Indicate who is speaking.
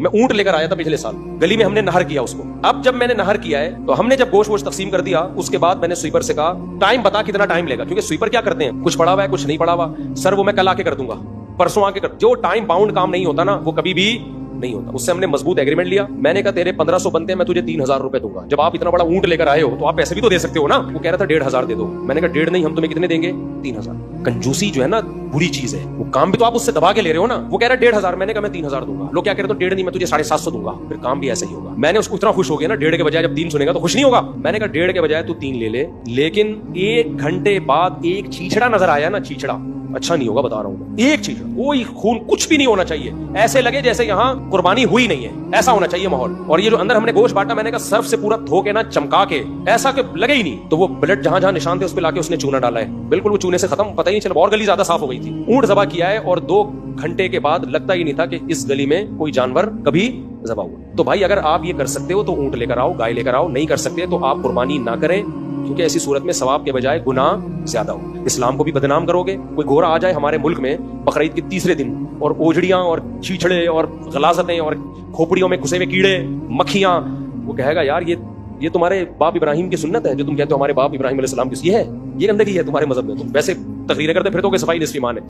Speaker 1: मैं ऊंट लेकर आया था पिछले साल, गली में हमने नहर किया उसको। अब जब मैंने नहर किया है तो हमने जब गोश्त वोश्त तकसीम कर दिया, उसके बाद मैंने स्वीपर से कहा टाइम बता कितना टाइम लेगा, क्योंकि स्वीपर क्या करते हैं, कुछ पड़ा हुआ है कुछ नहीं पड़ा हुआ, सर वो मैं कल आके कर दूंगा, परसों आके कर। जो टाइम बाउंड काम नहीं होता ना वो कभी भी नहीं होता। उससे हमने मजबूत एग्रीमेंट लिया। मैंने कहा तेरे 1500 बनते हैं, मैं तुझे 3000 रुपए दूंगा। जब आप इतना बड़ा ऊंट लेकर आए हो तो आप पैसे भी तो दे सकते हो ना। वो कह रहा था 1500 दे दो। मैंने कहा 1.5 नहीं, हम तुम्हें कितने देंगे, 3000। कंजूसी जो है ना बुरी चीज है, वो काम भी तो आप उससे दबा के ले रहे हो ना। वो कह रहा है 1500, मैंने कहा मैं 3000 दूंगा। लोग क्या कह रहे हो, 1.5 नहीं मैं तुझे 750 दूंगा, फिर काम भी ऐसा ही होगा। मैंने उसको इतना खुश हो गया ना, 1.5 के बजाय जब 3 सुनेगा तो खुश नहीं होगा। मैंने कहा 1.5 के बजाय तू 3 ले ले, लेकिन 1 घंटे बाद एक चीचड़ा नजर आया ना, चीचड़ा अच्छा नहीं होगा, बता रहा हूं मैं। एक चीज, कोई खून कुछ भी नहीं होना चाहिए, ऐसे लगे जैसे यहाँ कुर्बानी हुई नहीं है, ऐसा होना चाहिए माहौल। और ये जो अंदर हमने गोश्त बांटा, मैंने कहा सर्फ से पूरा धो के ना, चमका के, ऐसा कि लगे ही नहीं। तो वो ब्लड जहां जहां निशान थे उस पे लाके उसने चूना डाला है, बिल्कुल वो चूने से खत्म, पता ही नहीं चला। और गली ज्यादा साफ हो गई थी। ऊंट ज़बा किया है और 2 घंटे के बाद लगता ही नहीं था कि इस गली में कोई जानवर कभी ज़बा हुआ। तो भाई अगर आप ये कर सकते हो तो ऊंट लेकर आओ, गाय लेकर आओ। नहीं कर सकते तो आप कुर्बानी ना करें, क्योंकि ऐसी सूरत में सवाब के बजाय गुनाह ज्यादा हो। इस्लाम को भी बदनाम करोगे। कोई गोरा आ जाए हमारे मुल्क में बकरीद के तीसरे दिन और ओजड़ियां और चीछड़े और गलाजतें और खोपड़ियों में घुसे हुए कीड़े मक्खियां, वो कहेगा यार ये तुम्हारे बाप इब्राहिम की सुन्नत है, जो तुम कहते हो हमारे बाप इब्राहिम अलैहिस्सलाम की, ये है, ये गंदगी है तुम्हारे मजहब में। तुम वैसे तकरीरें करते फिर तो कि सफाई निस्फ ईमान है।